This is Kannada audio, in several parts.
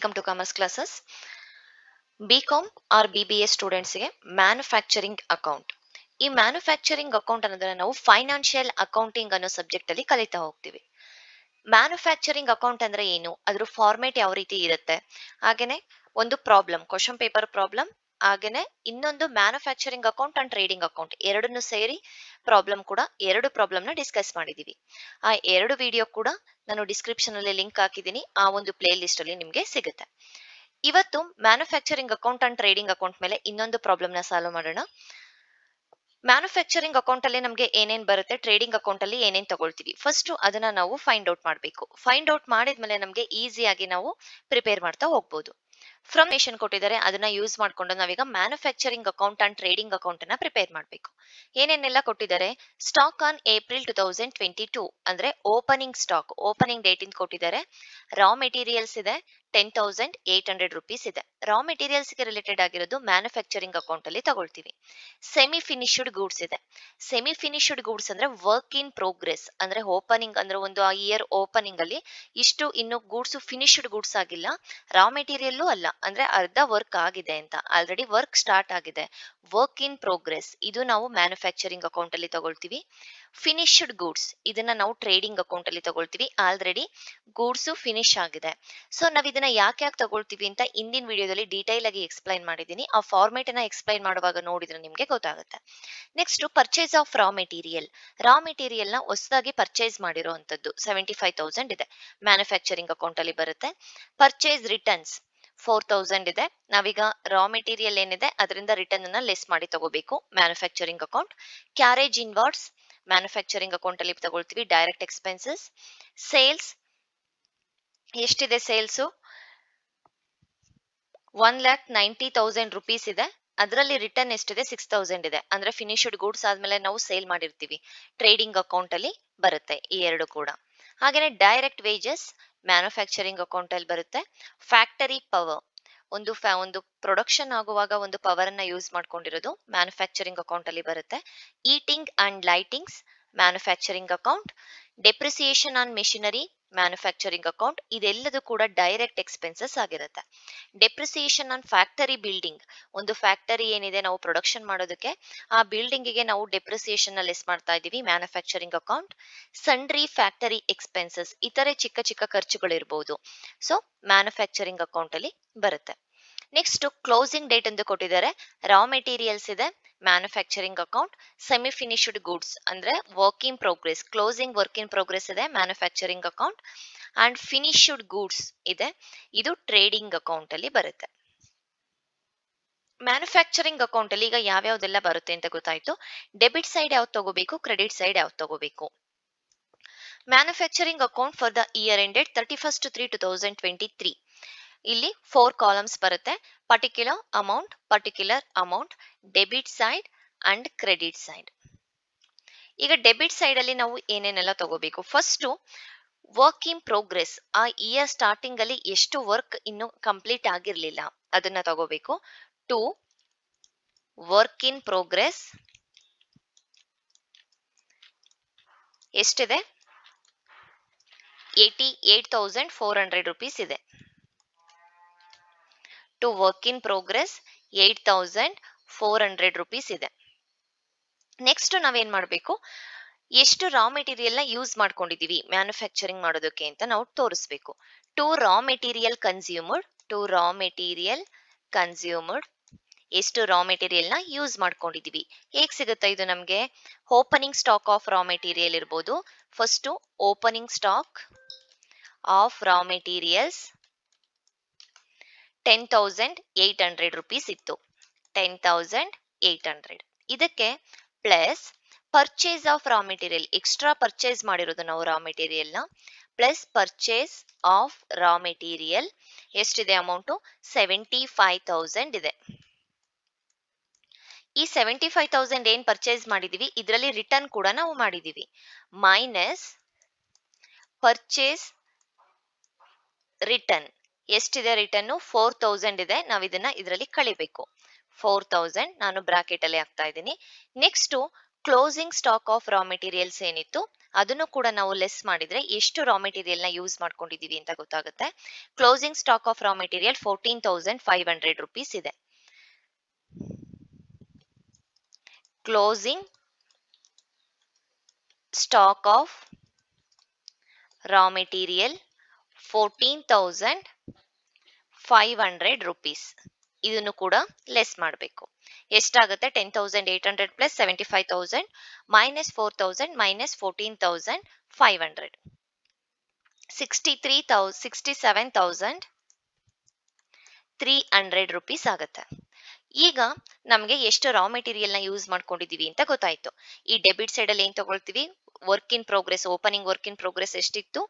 Welcome to Commerce Classes. BCom or BBA ಸ್ಟೂಡೆಂಟ್ಸ್ಗೆ ಮ್ಯಾನುಫ್ಯಾಕ್ಚರಿಂಗ್ ಅಕೌಂಟ್. ಈ ಮ್ಯಾನುಫ್ಯಾಕ್ಚರಿಂಗ್ ಅಕೌಂಟ್ ಅನ್ನೋದನ್ನ ನಾವು ಫೈನಾನ್ಷಿಯಲ್ ಅಕೌಂಟಿಂಗ್ ಅನ್ನೋ ಸಬ್ಜೆಕ್ಟ್ ಅಲ್ಲಿ ಕಲಿತಾ ಹೋಗ್ತೀವಿ. ಮ್ಯಾನುಫ್ಯಾಕ್ಚರಿಂಗ್ ಅಕೌಂಟ್ ಅಂದ್ರೆ ಏನು, ಅದ್ರ ಫಾರ್ಮೇಟ್ ಯಾವ ರೀತಿ ಇರುತ್ತೆ, ಹಾಗೇನೆ ಒಂದು ಪ್ರಾಬ್ಲಮ್, ಕ್ವಶನ್ ಪೇಪರ್ ಪ್ರಾಬ್ಲಮ್, ಹಾಗೇನೆ ಇನ್ನೊಂದು manufacturing account and trading account ಎರಡನ್ನು ಸೇರಿ ಪ್ರಾಬ್ಲಮ್ ಕೂಡ ಎರಡು ಪ್ರಾಬ್ಲಮ್ ನ ಡಿಸ್ಕಸ್ ಮಾಡಿದೀವಿ. ಆ ಎರಡು ವಿಡಿಯೋ ಕೂಡ ನಾನು ಡಿಸ್ಕ್ರಿಪ್ಷನ್ ಅಲ್ಲಿ ಲಿಂಕ್ ಹಾಕಿದ್ದೀನಿ, ಆ ಒಂದು ಪ್ಲೇ ಲಿಸ್ಟ್ ಅಲ್ಲಿ ನಿಮ್ಗೆ ಸಿಗುತ್ತೆ. ಇವತ್ತು manufacturing account and trading account ಮೇಲೆ ಇನ್ನೊಂದು ಪ್ರಾಬ್ಲಮ್ ನ ಸಾಲ್ವ್ ಮಾಡೋಣ. ಮ್ಯಾನುಫ್ಯಾಕ್ಚರಿಂಗ್ ಅಕೌಂಟ್ ಅಲ್ಲಿ ನಮಗೆ ಏನೇನ್ ಬರುತ್ತೆ, ಟ್ರೇಡಿಂಗ್ ಅಕೌಂಟ್ ಅಲ್ಲಿ ಏನೇನ್ ತಗೊಳ್ತೀವಿ, ಫಸ್ಟ್ ಅದನ್ನ ನಾವು ಫೈಂಡ್ ಔಟ್ ಮಾಡಬೇಕು. ಫೈಂಡ್ ಔಟ್ ಮಾಡಿದ್ಮೇಲೆ ನಮಗೆ ಈಸಿಯಾಗಿ ನಾವು ಪ್ರಿಪೇರ್ ಮಾಡ್ತಾ ಹೋಗ್ಬೋದು. ಫ್ರಮೇಶನ್ ಕೊಟ್ಟಿದ್ದಾರೆ, ಅದನ್ನ ಯೂಸ್ ಮಾಡ್ಕೊಂಡು ನಾವೀಗ manufacturing account and trading account ಅನ್ನ ಪ್ರಿಪೇರ್ ಮಾಡಬೇಕು. ಏನೇನೆಲ್ಲ ಕೊಟ್ಟಿದ್ದಾರೆ, ಸ್ಟಾಕ್ ಆನ್ ಏಪ್ರಿಲ್ 2022 ಅಂದ್ರೆ ಓಪನಿಂಗ್ ಸ್ಟಾಕ್, ಓಪನಿಂಗ್ ಡೇಟ್ ಇಂದ ಕೊಟ್ಟಿದ್ದಾರೆ. ರಾ ಮೆಟೀರಿಯಲ್ಸ್ ಇದೆ, 10,800 rupees ಇದೆ. ರಾ ಮೆಟೀರಿಯಲ್ಸ್ ಗೆ ರಿಲೇಟೆಡ್ ಆಗಿರೋದು ಮ್ಯಾನುಫ್ಯಾಕ್ಚರಿಂಗ್ ಅಕೌಂಟ್ ಅಲ್ಲಿ ತಗೊಳ್ತೀವಿ. ಸೆಮಿ ಫಿನಿಶ್ಡ್ ಗೂಡ್ಸ್ ಇದೆ. ಸೆಮಿ ಫಿನಿಶ್ಡ್ ಗೂಡ್ಸ್ ಅಂದ್ರೆ ವರ್ಕ್ ಇನ್ ಪ್ರೋಗ್ರೆಸ್, ಅಂದ್ರೆ ಓಪನಿಂಗ್ ಅಂದ್ರೆ ಒಂದು ಇಯರ್ ಓಪನಿಂಗ್ ಅಲ್ಲಿ ಇಷ್ಟು ಇನ್ನು ಗೂಡ್ಸ್ ಫಿನಿಶ್ಡ್ ಗೂಡ್ಸ್ ಆಗಿಲ್ಲ, ರಾ ಮೆಟೀರಿಯಲ್ ಅಲ್ಲ, ಅಂದ್ರೆ ಅರ್ಧ ವರ್ಕ್ ಆಗಿದೆ ಅಂತ, ಆಲ್ರೆಡಿ ವರ್ಕ್ ಸ್ಟಾರ್ಟ್ ಆಗಿದೆ, ವರ್ಕ್ ಇನ್ ಪ್ರೋಗ್ರೆಸ್, ಇದು ನಾವು ಮ್ಯಾನುಫ್ಯಾಕ್ಚರಿಂಗ್ ಅಕೌಂಟ್ ಅಲ್ಲಿ ತಗೊಳ್ತೀವಿ. ಫಿನಿಶ್ಡ್ ಗೂಡ್ಸ್ ಇದನ್ನ ನಾವು ಟ್ರೇಡಿಂಗ್ ಅಕೌಂಟ್ ಅಲ್ಲಿ ತಗೊಳ್ತೀವಿ, ಆಲ್ರೆಡಿ ಗೂಡ್ಸ್ ಫಿನಿಶ್ ಆಗಿದೆ. ಸೊ ನಾವ್ ಇದನ್ನ ಯಾಕೆ ತಗೊಳ್ತೀವಿ ಅಂತ ಇಂದಿನ ವಿಡಿಯೋದಲ್ಲಿ ಡೀಟೈಲ್ ಆಗಿ ಎಕ್ಸ್ಪ್ಲೈನ್ ಮಾಡಿದೀನಿ. ಆ ಫಾರ್ಮೇಟ್ ಅನ್ನ ಎಕ್ಸ್ಪ್ಲೈನ್ ಮಾಡುವಾಗ ನೋಡಿದ್ರೆ ನಿಮ್ಗೆ ಗೊತ್ತಾಗುತ್ತೆ. Next purchase of raw material. Ra material ನ ಹೊಸದಾಗಿ ಪರ್ಚೇಸ್ ಮಾಡಿರುವಂತದ್ದು 75,000 ಇದೆ, ಮ್ಯಾನುಫ್ಯಾಕ್ಚರಿಂಗ್ ಅಕೌಂಟ್ ಅಲ್ಲಿ ಬರುತ್ತೆ. ಪರ್ಚೇಸ್ ರಿಟರ್ನ್ಸ್ 4,000 ಇದೆ. ನಾವೀಗ ರಾ ಮೆಟೀರಿಯಲ್ ಏನಿದೆ ಅದರಿಂದ ರಿಟರ್ನ್ ಅನ್ನ ಲೆಸ್ ಮಾಡಿ ತಗೋಬೇಕು, manufacturing account. Carriage inwards manufacturing account ಅಲ್ಲಿ ತಗೊಳ್ತೀವಿ. Direct expenses. ಸೇಲ್ಸ್ ಎಷ್ಟಿದೆ, ಸೇಲ್ಸ್ 1,90,000 rupees ಇದೆ, ಅದರಲ್ಲಿ ರಿಟರ್ನ್ ಎಷ್ಟಿದೆ 6,000 ಇದೆ, ಅಂದ್ರೆ ಫಿನಿಶ್ಡ್ ಗೂಡ್ಸ್ ಆದ್ಮೇಲೆ ನಾವು ಸೇಲ್ ಮಾಡಿರ್ತೀವಿ, ಟ್ರೇಡಿಂಗ್ ಅಕೌಂಟ್ ಅಲ್ಲಿ ಬರುತ್ತೆ ಈ ಎರಡು ಕೂಡ. ಹಾಗೇನೆ ಡೈರೆಕ್ಟ್ ವೇಜಸ್ ಮ್ಯಾನುಫ್ಯಾಕ್ಚರಿಂಗ್ ಅಕೌಂಟ್ ಅಲ್ಲಿ ಬರುತ್ತೆ. ಫ್ಯಾಕ್ಟರಿ ಪವರ್, ಒಂದು ಪ್ರೊಡಕ್ಷನ್ ಆಗುವಾಗ ಒಂದು ಪವರ್ ಅನ್ನ ಯೂಸ್ ಮಾಡ್ಕೊಂಡಿರೋದು ಮ್ಯಾನುಫ್ಯಾಕ್ಚರಿಂಗ್ ಅಕೌಂಟ್ ಅಲ್ಲಿ ಬರುತ್ತೆ. Heating and lightings manufacturing account. Depreciation on machinery manufacturing account, ಇದೆಲ್ಲದೂ ಕೂಡ ಡೈರೆಕ್ಟ್ ಎಕ್ಸ್ಪೆನ್ಸಸ್ ಆಗಿರುತ್ತೆ. ಡೆಪ್ರಿಸಿಯೇಷನ್ ಆನ್ ಫ್ಯಾಕ್ಟರಿ ಬಿಲ್ಡಿಂಗ್, ಒಂದು ಫ್ಯಾಕ್ಟರಿ ಏನಿದೆ ನಾವು ಪ್ರೊಡಕ್ಷನ್ ಮಾಡೋದಕ್ಕೆ, ಆ ಬಿಲ್ಡಿಂಗ್ ಗೆ ನಾವು ಡೆಪ್ರಿಸಿಯೇಷನ್ ಲೆಸ್ ಮಾಡ್ತಾ ಇದೀವಿ, manufacturing account. Sundry factory expenses, ಇತರೆ ಚಿಕ್ಕ ಚಿಕ್ಕ ಖರ್ಚುಗಳು ಇರಬಹುದು, ಸೊ ಮ್ಯಾನುಫ್ಯಾಕ್ಚರಿಂಗ್ ಅಕೌಂಟ್ ಅಲ್ಲಿ ಬರುತ್ತೆ. ನೆಕ್ಸ್ಟ್ ಕ್ಲೋಸಿಂಗ್ ಡೇಟ್ ಎಂದು ಕೊಟ್ಟಿದ್ದಾರೆ. ರಾ ಮೆಟೀರಿಯಲ್ಸ್ ಇದೆ, manufacturing account. Semi finished goods ಅಂದ್ರೆ work in progress, closing work in progress ಇದೆ, manufacturing account. And finished goods ಇದೆ, ಇದು ಟ್ರೇಡಿಂಗ್ ಅಕೌಂಟ್ ಅಲ್ಲಿ ಬರುತ್ತೆ. ಮ್ಯಾನುಫ್ಯಾಕ್ಚರಿಂಗ್ ಅಕೌಂಟ್ ಅಲ್ಲಿ ಈಗ ಯಾವ್ಯಾವ್ದೆಲ್ಲ ಬರುತ್ತೆ ಅಂತ ಗೊತ್ತಾಯ್ತು. ಡೆಬಿಟ್ ಸೈಡ್ ಯಾವ್ದು ತಗೋಬೇಕು, ಕ್ರೆಡಿಟ್ ಸೈಡ್ ಯಾವ್ದು ತಗೋಬೇಕು. Manufacturing account for the year ended 31/3/2023. ಇಲ್ಲಿ 4 ಕಾಲಮ್ಸ್ ಬರುತ್ತೆ. Particular amount, debit side and credit side. ಈಗ ಡೆಬಿಟ್ ಸೈಡ್ ಅಲ್ಲಿ ನಾವು ಏನೇನೆಲ್ಲ ತಗೋಬೇಕು, ಫಸ್ಟ್ ವರ್ಕ್ ಇನ್ ಪ್ರೋಗ್ರೆಸ್, ಆ ಇಯರ್ ಸ್ಟಾರ್ಟಿಂಗ್ ಅಲ್ಲಿ ಎಷ್ಟು ವರ್ಕ್ ಇನ್ನು ಕಂಪ್ಲೀಟ್ ಆಗಿರ್ಲಿಲ್ಲ ಅದನ್ನ ತಗೋಬೇಕು. 2 ವರ್ಕ್ ಇನ್ ಪ್ರೋಗ್ರೆಸ್ ಎಷ್ಟಿದೆ, 88,400 rupees ಇದೆ. To work in progress 8,400 rupees ಇದೆ. ನೆಕ್ಸ್ಟ್ ನಾವೇನ್ ಮಾಡಬೇಕು, ಎಷ್ಟು ರಾ ಮೆಟೀರಿಯಲ್ ನ ಯೂಸ್ ಮಾಡ್ಕೊಂಡಿದೀವಿ ಮ್ಯಾನುಫ್ಯಾಕ್ಚರಿಂಗ್ ಮಾಡೋದಕ್ಕೆ ಅಂತ ನಾವು ತೋರಿಸ್ಬೇಕು. ಟು ರಾ ಮೆಟೀರಿಯಲ್ ಕನ್ಸ್ಯೂಮ್ಡ್, ಎಷ್ಟು ರಾ ಮೆಟೀರಿಯಲ್ ನ ಯೂಸ್ ಮಾಡ್ಕೊಂಡಿದೀವಿ. ಹೇಗ್ ಸಿಗುತ್ತೆ ಇದು ನಮ್ಗೆ, opening stock of raw material ಇರ್ಬೋದು. First opening stock of raw materials 10,800 rupees ಇತ್ತು, 10,800. ಇದಕ್ಕೆ plus purchase of raw material, extra purchase ಮಾಡಿರೋದು ನಾವು ರಾ ಮೆಟೀರಿಯಲ್ ನ, plus purchase of raw material ಎಷ್ಟಿದೆ ಅಮೌಂಟ್ 75,000 ಇದೆ. ಈ 75,000 ಏನ್ ಪರ್ಚೇಸ್ ಮಾಡಿದೀವಿ ಇದರಲ್ಲಿ ರಿಟರ್ನ್ ಕೂಡ ನಾವು ಮಾಡಿದೀವಿ, ಮೈನಸ್ ಪರ್ಚೇಸ್ ರಿಟರ್ನ್ ಎಷ್ಟಿದೆ, ರಿಟರ್ನ್ 4,000 ಇದೆ, ನಾವು ಇದನ್ನ ಇದರಲ್ಲಿ ಕಳಿಬೇಕು. 4,000 ನಾನು ಬ್ರಾಕೆಟ್ ಅಲ್ಲಿ ಹಾಕ್ತಾ ಇದ್ದೀನಿ. Next closing stock of raw materials ಏನಿತ್ತು ಅದನ್ನು ಕೂಡ ನಾವು ಲೆಸ್ ಮಾಡಿದ್ರೆ ಎಷ್ಟು ರಾ ಮೆಟೀರಿಯಲ್ ನ ಯೂಸ್ ಮಾಡ್ಕೊಂಡಿದೀವಿ ಅಂತ ಗೊತ್ತಾಗುತ್ತೆ. Closing stock of raw material 14,500 rupees ಇದೆ. Closing stock of raw material 14,500 rupees. ಇದನ್ನು ಕೂಡ ಲೆಸ್ ಮಾಡಬೇಕು. ಎಷ್ಟಾಗುತ್ತೆ? 10,800 ಪ್ಲಸ್ 75,000 ಮೈನಸ್ 4,000 ಮೈನಸ್ 14,500 67,300 rupees ಆಗುತ್ತೆ. ಈಗ ನಮಗೆ ಎಷ್ಟು ರಾ ಮೆಟೀರಿಯಲ್ ನ ಯೂಸ್ ಮಾಡ್ಕೊಂಡಿದೀವಿ ಅಂತ ಗೊತ್ತಾಯ್ತು. ಈ ಡೆಬಿಟ್ ಸೈಡ್ ಅಲ್ಲಿ ಏನ್ ತಗೊಳ್ತೀವಿ? Work in progress, opening work in progress ಎಷ್ಟಿತ್ತು,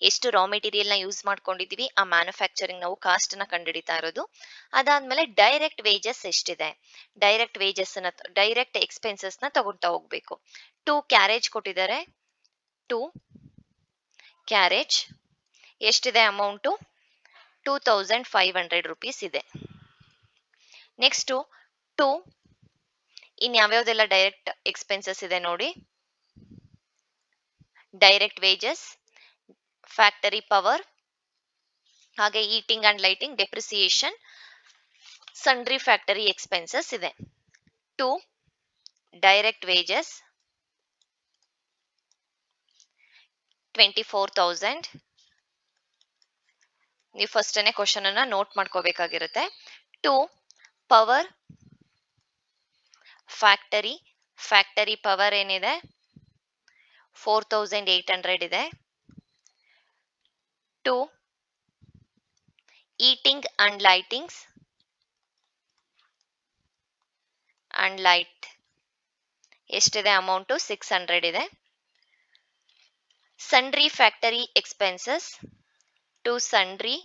ಎಷ್ಟು ರಾ ಮೆಟೀರಿಯಲ್ ನ ಯೂಸ್ ಮಾಡ್ಕೊಂಡಿದೀವಿ, ಆ ಮ್ಯಾನುಫ್ಯಾಕ್ಚರಿಂಗ್ ನಾವು ಕಾಸ್ಟ್ ನ ಕಂಡುಹಿಡಿತಾ ಇರೋದು. ಅದಾದ್ಮೇಲೆ ಡೈರೆಕ್ಟ್ ವೇಜಸ್ ಎಷ್ಟಿದೆ, ಡೈರೆಕ್ಟ್ ಎಕ್ಸ್ಪೆನ್ಸಸ್ ನ ತಗೊಂತಾ ಹೋಗ್ಬೇಕು. 2 ಕ್ಯಾರೇಜ್ ಕೊಟ್ಟಿದ್ದಾರೆ. 2 ಕ್ಯಾರೇಜ್ ಎಷ್ಟಿದೆ ಅಮೌಂಟ್? 2,500 rupees ಇದೆ. ನೆಕ್ಸ್ಟ್ 2 ಇನ್ಯಾವ್ಯಾವ್ದೆಲ್ಲ ಡೈರೆಕ್ಟ್ ಎಕ್ಸ್ಪೆನ್ಸಸ್ ಇದೆ ನೋಡಿ. ಡೈರೆಕ್ಟ್ ವೇಜಸ್, ಫ್ಯಾಕ್ಟರಿ ಪವರ್, ಹಾಗೆ eating and lighting, depreciation, sundry factory expenses ಇದೆ. 2 ಡೈರೆಕ್ಟ್ ವೇಜಸ್ 24,000. ನೀವು ಫಸ್ಟ್ ಕ್ವಶನ್ ಅನ್ನ ನೋಟ್ ಮಾಡ್ಕೋಬೇಕಾಗಿರುತ್ತೆ. 2 ಪವರ್ ಫ್ಯಾಕ್ಟರಿ ಪವರ್ ಏನಿದೆ 4,800 ಇದೆ. 2 ಈಟಿಂಗ್ ಅಂಡ್ ಲೈಟ್ ಎಷ್ಟಿದೆ ಅಮೌಂಟ್? 600 ಇದೆ. Sundry factory expenses 2 sundry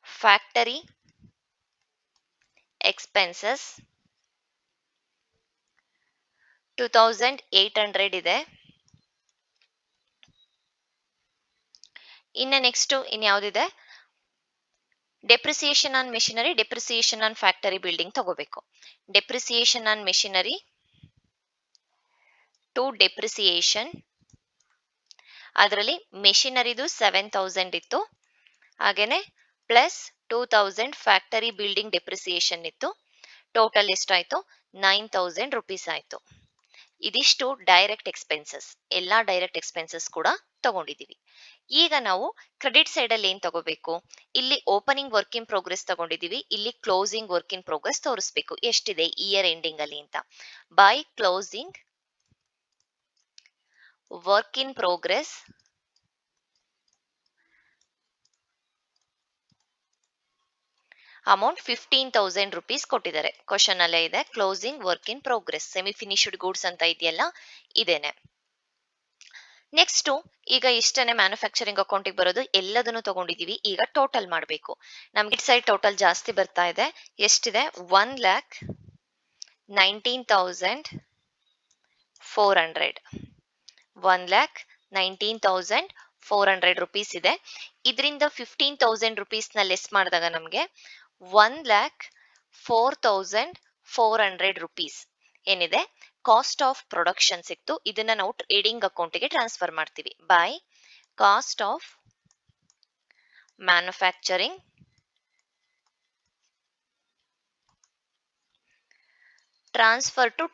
factory expenses 2,800 ಇದೆ. ಇನ್ನು ನೆಕ್ಸ್ಟ್ ಇನ್ಯಾವುದಿದೆ? Depreciation on machinery, depreciation on factory building ತಗೋಬೇಕು. Depreciation on machinery to depreciation, ಅದರಲ್ಲಿ ಮೆಷಿನರಿದು 7,000 ಇತ್ತು, ಹಾಗೇನೆ ಪ್ಲಸ್ 2,000 ಫ್ಯಾಕ್ಟರಿ ಬಿಲ್ಡಿಂಗ್ ಡೆಪ್ರಿಸಿಯೇಷನ್ ಇತ್ತು. ಟೋಟಲ್ ಎಷ್ಟಾಯ್ತು? 9,000 rupees ಆಯ್ತು. ಇದಿಷ್ಟು ಡೈರೆಕ್ಟ್ ಎಕ್ಸ್ಪೆನ್ಸಸ್. ಎಲ್ಲಾ ಡೈರೆಕ್ಟ್ ಎಕ್ಸ್ಪೆನ್ಸಸ್ ಕೂಡ ತಗೊಂಡಿದೀವಿ. ಈಗ ನಾವು ಕ್ರೆಡಿಟ್ ಸೈಡ್ ಅಲ್ಲಿ ಏನ್ ತಗೋಬೇಕು? ಇಲ್ಲಿ ಓಪನಿಂಗ್ ವರ್ಕ್ ಇನ್ ಪ್ರೋಗ್ರೆಸ್ ತಗೊಂಡಿದೀವಿ, ಇಲ್ಲಿ ಕ್ಲೋಸಿಂಗ್ ವರ್ಕ್ ಇನ್ ಪ್ರೋಗ್ರೆಸ್ ತೋರಿಸ್ಬೇಕು ಎಷ್ಟಿದೆ ಇಯರ್ ಎಂಡಿಂಗ್ ಅಲ್ಲಿ ಅಂತ. By closing work in progress amount 15,000 rupees ಕೊಟ್ಟಿದ್ದಾರೆ. ಕ್ವಶನ್ ಅಲ್ಲೇ ಇದೆ. Closing work in progress semi finished goods ಅಂತ ಇದೆಯಲ್ಲ, ಇದೇನೆ. ನೆಕ್ಸ್ಟ್ ಈಗ ಇಷ್ಟನೇ ಮ್ಯಾನುಫ್ಯಾಕ್ಚರಿಂಗ್ ಅಕೌಂಟಿಗೆ ಬರೋದು. ಎಲ್ಲದನ್ನು ತಗೊಂಡಿದೀವಿ. ಈಗ ಟೋಟಲ್ ಮಾಡಬೇಕು. ನಮ್ಗೆ ಸೈಡ್ ಟೋಟಲ್ ಜಾಸ್ತಿ ಬರ್ತಾ ಇದೆ. ಎಷ್ಟಿದೆ? 1,19,400 1,19,400 rupees ಇದೆ. ಇದರಿಂದ 15,000 rupees ನ ಲೆಸ್ ಮಾಡಿದಾಗ ನಮ್ಗೆ 1,04,400 rupees ಏನಿದೆ ಕಾಸ್ಟ್ ಆಫ್ ಪ್ರೊಡಕ್ಷನ್ ಸಿಕ್ತು. ಇದನ್ನ ನಾವು ಟ್ರೇಡಿಂಗ್ ಅಕೌಂಟ್ಗೆ ಟ್ರಾನ್ಸ್ಫರ್ ಮಾಡ್ತೀವಿ. By cost of manufacturing transfer to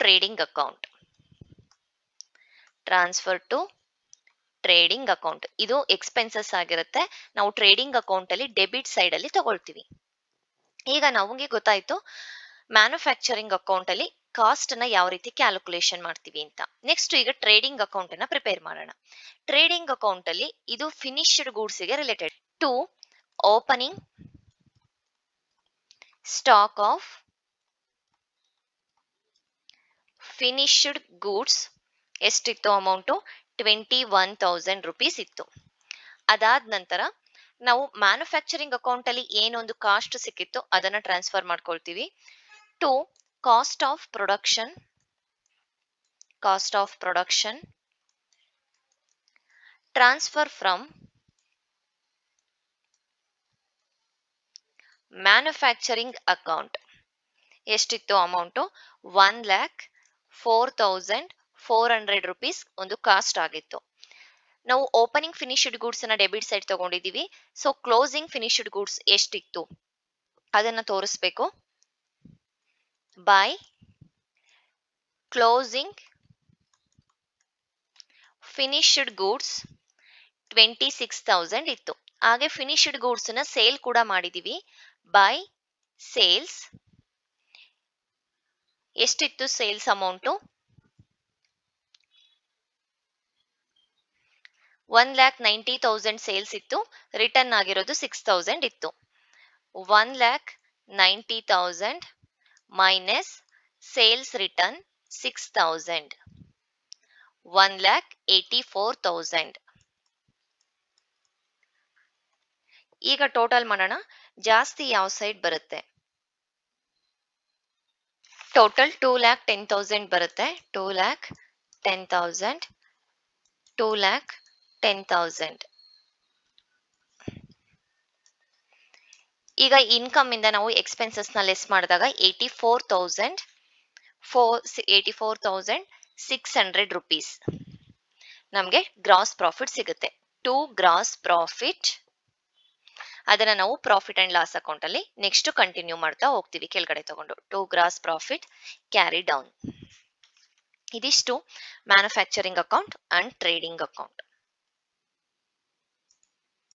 trading account. ಇದು ಎಕ್ಸ್ಪೆನ್ಸಸ್ ಆಗಿರುತ್ತೆ. ನಾವು ಟ್ರೇಡಿಂಗ್ ಅಕೌಂಟ್ ಅಲ್ಲಿ ಡೆಬಿಟ್ ಸೈಡ್ ಅಲ್ಲಿ ತಗೊಳ್ತೀವಿ. ಈಗ ನಮಗೆ ಗೊತ್ತಾಯ್ತು ಮ್ಯಾನುಫ್ಯಾಕ್ಚರಿಂಗ್ ಅಕೌಂಟ್ ಅಲ್ಲಿ ಕಾಸ್ಟ್ ನ ಯಾವ ರೀತಿ ಕ್ಯಾಲ್ಕುಲೇಷನ್ ಮಾಡ್ತೀವಿ ಅಂತ. ನೆಕ್ಸ್ಟ್ ಈಗ ಟ್ರೇಡಿಂಗ್ ಅಕೌಂಟ್ ಅನ್ನ ಪ್ರಿಪೇರ್ ಮಾಡೋಣ. ಟ್ರೇಡಿಂಗ್ ಅಕೌಂಟ್ ಅಲ್ಲಿ ಇದು ಫಿನಿಶ್ಡ್ ಗೂಡ್ಸ್ ಗೆ related. To opening stock of finished goods ಎಷ್ಟಿತ್ತು ಅಮೌಂಟು? 21,000 rupees ಇತ್ತು. ಅದಾದ ನಂತರ ನಾವು ಮ್ಯಾನುಫ್ಯಾಕ್ಚರಿಂಗ್ ಅಕೌಂಟ್ ಅಲ್ಲಿ ಏನೊಂದು ಕಾಸ್ಟ್ ಸಿಕ್ಕಿತ್ತು ಅದನ್ನ ಟ್ರಾನ್ಸ್ಫರ್ ಮಾಡ್ಕೊಳ್ತೀವಿ to cost of production transfer from manufacturing account. ಎಷ್ಟಿತ್ತು ಅಮೌಂಟು? 1,04,400 400 rupees ಒಂದು ಕಾಸ್ಟ್ ಆಗಿತ್ತು. ನಾವು ಓಪನಿಂಗ್ ಫಿನಿಶ್ಡ್ ಗೂಡ್ಸ್ ಅನ್ನ ಡೆಬಿಟ್ ಸೈಡ್ ತಗೊಂಡಿದೀವಿ. ಸೊ ಕ್ಲೋಸಿಂಗ್ ಫಿನಿಶ್ಡ್ ಗೂಡ್ಸ್ ಎಷ್ಟಿತ್ತು ಅದನ್ನ ತೋರಿಸ್ಬೇಕು. ಬೈ ಕ್ಲೋಸಿಂಗ್ ಫಿನಿಶ್ಡ್ ಗೂಡ್ಸ್ 26,000 ಇತ್ತು. ಹಾಗೆ ಫಿನಿಶ್ಡ್ ಗೂಡ್ಸ್ ನ ಸೇಲ್ ಕೂಡ ಮಾಡಿದೀವಿ. ಬೈ ಸೇಲ್ಸ್ ಎಷ್ಟಿತ್ತು ಸೇಲ್ಸ್ ಅಮೌಂಟು? 1,90,000 ಸೇಲ್ಸ್ ಇತ್ತು. ರಿಟರ್ನ್ ಆಗಿರೋದು 6,000 ಇತ್ತು. 1,90,000 ಮೈನಸ್ ಸೇಲ್ಸ್ ರಿಟರ್ನ್ 6,000, 1,84,000. ಈಗ ಟೋಟಲ್ ಮಾಡೋಣ. ಜಾಸ್ತಿ ಯಾವ ಸೈಡ್ ಬರುತ್ತೆ? ಟೋಟಲ್ 2,10,000 ಬರುತ್ತೆ. 2,10,000, 2,10,000. ಈಗ ಇನ್ಕಮ್ ಇಂದ ನಾವು ಎಕ್ಸ್ಪೆನ್ಸಸ್ ನ ಲೆಸ್ ಮಾಡಿದಾಗ 84,600 rupees ನಮಗೆ ಗ್ರಾಸ್ ಪ್ರಾಫಿಟ್ ಸಿಗುತ್ತೆ. ಟು ಗ್ರಾಸ್ ಪ್ರಾಫಿಟ್ ಅದನ್ನ ನಾವು ಪ್ರಾಫಿಟ್ ಅಂಡ್ ಲಾಸ್ ಅಕೌಂಟ್ ಅಲ್ಲಿ ನೆಕ್ಸ್ಟ್ ಕಂಟಿನ್ಯೂ ಮಾಡ್ತಾ ಹೋಗ್ತೀವಿ ಕೆಳಗಡೆ ತಗೊಂಡು. To gross profit carry down. ಇದಿಷ್ಟು manufacturing account and trading account.